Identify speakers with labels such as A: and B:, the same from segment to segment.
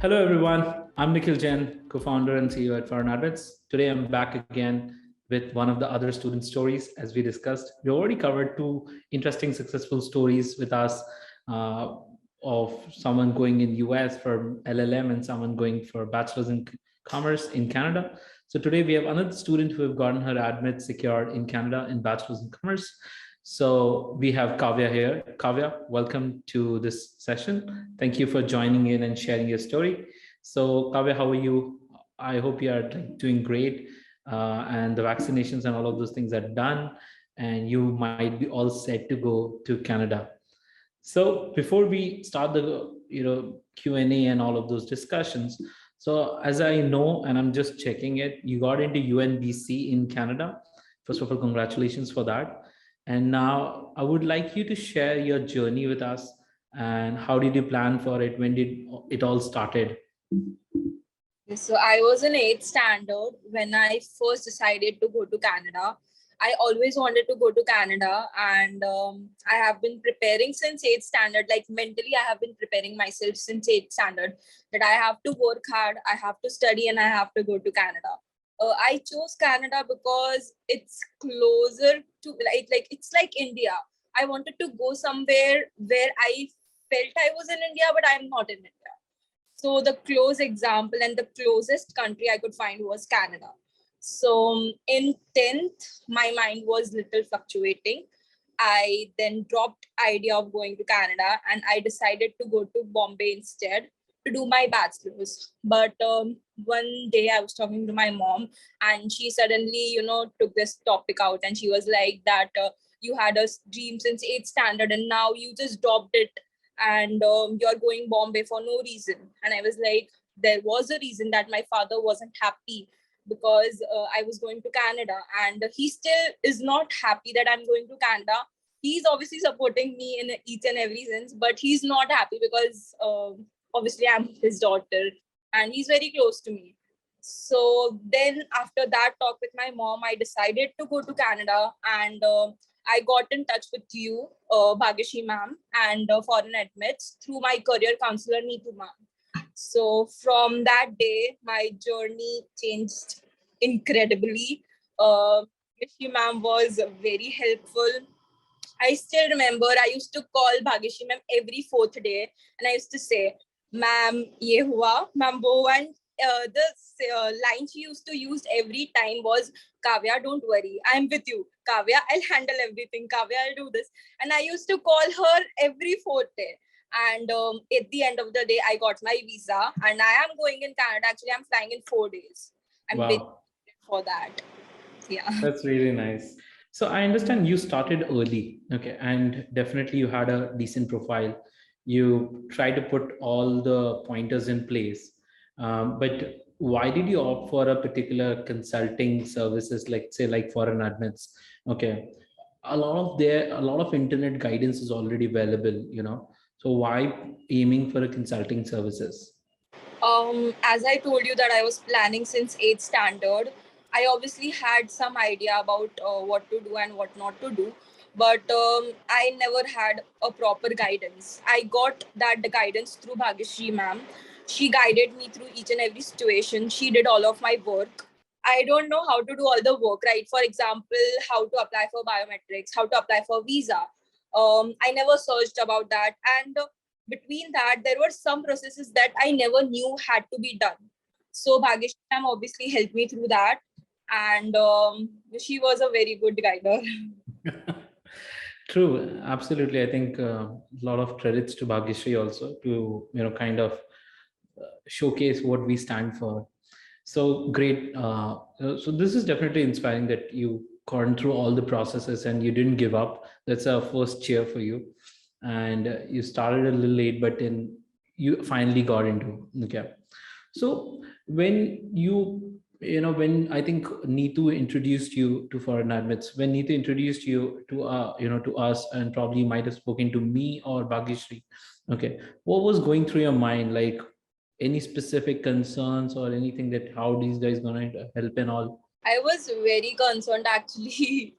A: Hello, everyone. I'm Nikhil Jain, co-founder and CEO at ForeignAdmits. Today, I'm back again with one of the other student stories. As we discussed, we already covered two interesting, successful stories with us uh, of someone going in US for LLM and someone going for bachelor's in commerce in Canada. So today, we have another student who have gotten her admit secured in Canada in bachelor's in commerce. So we have Kavya here. Kavya, welcome to this session. Thank you for joining in and sharing your story. So Kavya, how are you? I hope you are doing great, and the vaccinations and all of those things are done, and you might be all set to go to Canada. So before we start the Q&A and all of those discussions, so as I know, and I'm just checking it, you got into UNBC in Canada. First of all, congratulations for that. And now I would like you to share your journey with us and how did you plan for it? When did it all started?
B: So I was in 8th standard when I first decided to go to Canada. I always wanted to go to Canada, and I have been preparing since 8th standard. Like mentally, I have been preparing myself since 8th standard that I have to work hard, I have to study, and I have to go to Canada. I chose Canada because it's closer to it's like India. I wanted to go somewhere where I felt I was in India, but I'm not in India. So the close example and the closest country I could find was Canada. So in 10th, my mind was little fluctuating. I then dropped idea of going to Canada and I decided to go to Bombay instead to do my bachelor's. But one day I was talking to my mom and she suddenly, took this topic out and she was like that you had a dream since 8th standard and now you just dropped it and you're going Bombay for no reason. And I was like, there was a reason that my father wasn't happy because I was going to Canada, and he still is not happy that I'm going to Canada. He's obviously supporting me in each and every sense, but he's not happy because obviously I'm his daughter and he's very close to me. So then after that talk with my mom, I decided to go to Canada, and I got in touch with you, Bhagyashi ma'am, and ForeignAdmits through my career counselor, Neetu ma'am. So from that day, my journey changed incredibly. Bhagyashi ma'am was very helpful. I still remember I used to call Bhagyashi ma'am every fourth day, and I used to say, "Ma'am, ye hua, ma'am wo," and the line she used to use every time was, "Kavya, don't worry, I'm with you. Kavya, I'll handle everything. Kavya, I'll do this." And I used to call her every fourth day. And at the end of the day, I got my visa, and I am going in Canada. Actually, I'm flying in 4 days. I'm very excited for that. Yeah.
A: That's really nice. So I understand you started early, okay, and definitely you had a decent profile. You tried to put all the pointers in place, but why did you opt for a particular consulting services, like say like ForeignAdmits? Okay, a lot of internet guidance is already available, So why aiming for a consulting services?
B: As I told you that I was planning since 8th standard, I obviously had some idea about what to do and what not to do, but I never had a proper guidance. I got that guidance through Bhagyashi ma'am. She guided me through each and every situation. She did all of my work. I don't know how to do all the work, right? For example, how to apply for biometrics, how to apply for visa. I never searched about that. And between that, there were some processes that I never knew had to be done. So Bhagyash ma'am obviously helped me through that. And she was a very good guider.
A: True, absolutely. I think a lot of credits to Bhagyashree also to kind of showcase what we stand for. So great. So this is definitely inspiring that you gone through all the processes and you didn't give up. That's our first cheer for you. And you started a little late, but then you finally got into. Okay. So when when I think Neetu introduced you to ForeignAdmits, when Neetu introduced you to to us, and probably you might have spoken to me or Bhagyashree. Okay, what was going through your mind? Like any specific concerns or anything that how these guys gonna help and all?
B: I was very concerned actually.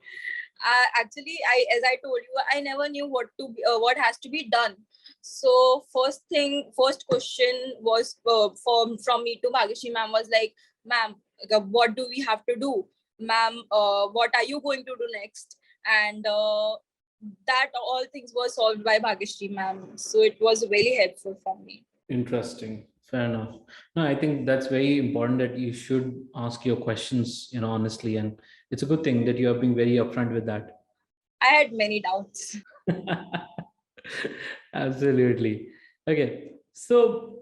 B: As I told you, I never knew what has to be done. So first question was from me to Bhagishri ma'am was like, ma'am, what do we have to do? Ma'am, what are you going to do next? And that all things were solved by Bhagishri ma'am. So it was really helpful for me.
A: Interesting. Fair enough. No, I think that's very important that you should ask your questions, honestly. And it's a good thing that you are being very upfront with that.
B: I had many doubts.
A: Absolutely. Okay. So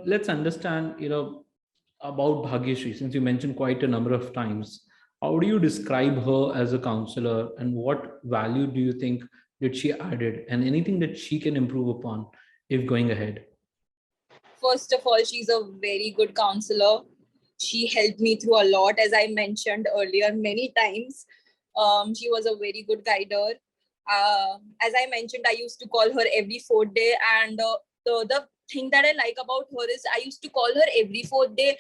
A: let's understand, about Bhagyashree, since you mentioned quite a number of times. How do you describe her as a counselor, and what value do you think that she added, and anything that she can improve upon if going ahead?
B: First of all, she's a very good counselor. She helped me through a lot, as I mentioned earlier, many times. She was a very good guider. As I mentioned, I used to call her every fourth day, and the thing that I like about her is I used to call her every fourth day,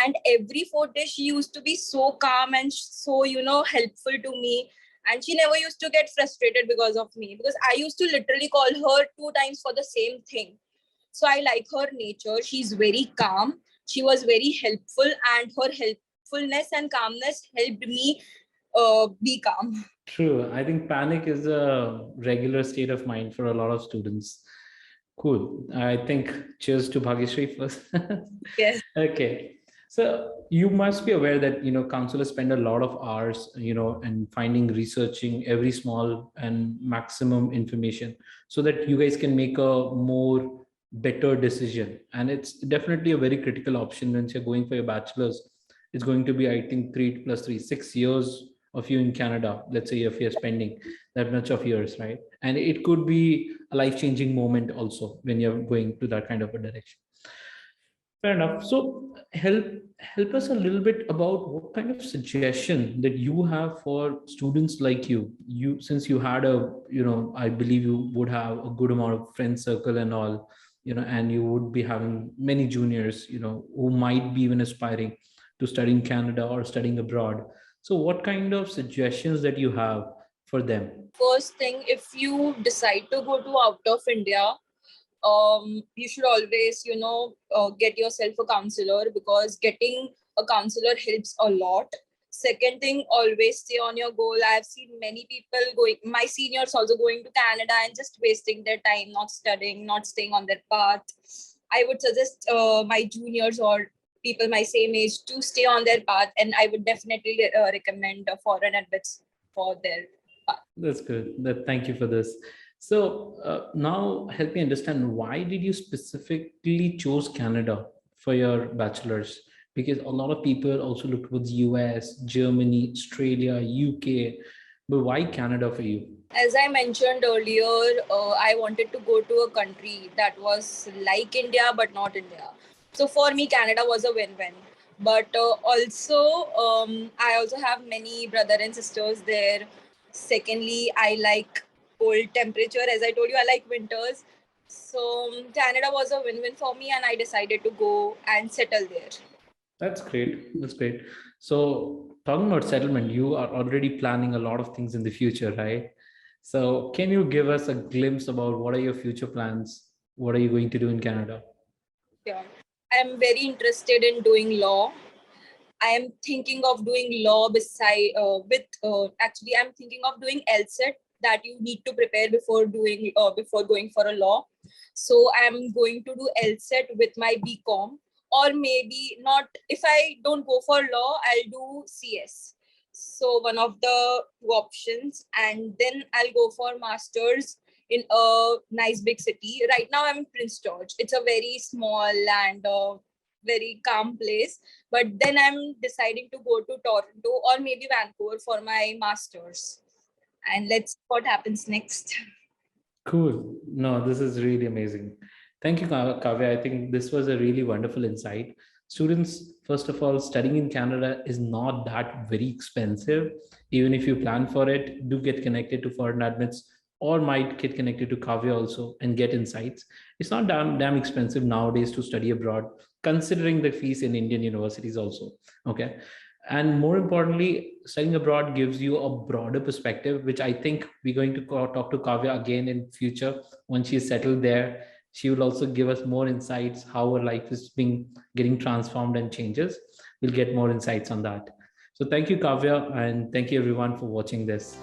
B: and every fourth day she used to be so calm and so helpful to me. And she never used to get frustrated because of me, because I used to literally call her 2 times for the same thing. So I like her nature. She's very calm. She was very helpful, and her helpfulness and calmness helped me be calm.
A: True. I think panic is a regular state of mind for a lot of students. Cool. I think cheers to Bhagyashree first.
B: Yes.
A: Okay. So you must be aware that, counselors spend a lot of hours, and finding, researching every small and maximum information so that you guys can make a more better decision. And it's definitely a very critical option once you're going for your bachelor's. It's going to be, I think, 3 + 3, 6 years of you in Canada. Let's say if you're spending that much of years, right? And it could be a life-changing moment also when you're going to that kind of a direction. Fair enough. So help us a little bit about what kind of suggestion that you have for students like you. You, since you had a, I believe you would have a good amount of friend circle and all, and you would be having many juniors, who might be even aspiring to study in Canada or studying abroad. So what kind of suggestions that you have for them?
B: First thing, if you decide to go to out of India, you should always, get yourself a counselor, because getting a counselor helps a lot. Second thing, always stay on your goal. I've seen many people going, my seniors also going to Canada and just wasting their time, not studying, not staying on their path. I would suggest my juniors or people my same age to stay on their path, and I would definitely recommend ForeignAdmits for their path.
A: That's good. Thank you for this. So now help me understand, why did you specifically chose Canada for your bachelor's? Because a lot of people also look towards US, Germany, Australia, UK, but why Canada for you?
B: As I mentioned earlier, I wanted to go to a country that was like India but not India. So for me, Canada was a win-win. But I also have many brother and sisters there. Secondly, I like cold temperature. As I told you, I like winters. So Canada was a win-win for me, and I decided to go and settle there.
A: That's great. That's great. So talking about settlement, you are already planning a lot of things in the future, right? So can you give us a glimpse about what are your future plans? What are you going to do in Canada?
B: Yeah. I'm very interested in doing law. I am thinking of doing law beside actually I'm thinking of doing LSET, that you need to prepare before going for a law. So I'm going to do LSET with my BCom, or maybe not. If I don't go for law, I'll do CS. So one of the two options, and then I'll go for masters in a nice big city. Right now I'm in Prince George. It's a very small and very calm place, but then I'm deciding to go to Toronto or maybe Vancouver for my masters, and let's see what happens next.
A: Cool. No, this is really amazing. Thank you, Kavya. I think this was a really wonderful insight. Students, first of all, studying in Canada is not that very expensive. Even if you plan for it, do get connected to ForeignAdmits, or might get connected to Kavya also and get insights. It's not damn expensive nowadays to study abroad, considering the fees in Indian universities also. Okay. And more importantly, studying abroad gives you a broader perspective, which I think we're going to talk to Kavya again in future. Once she's settled there, she will also give us more insights how her life is getting transformed and changes. We'll get more insights on that. So thank you, Kavya, and thank you everyone for watching this.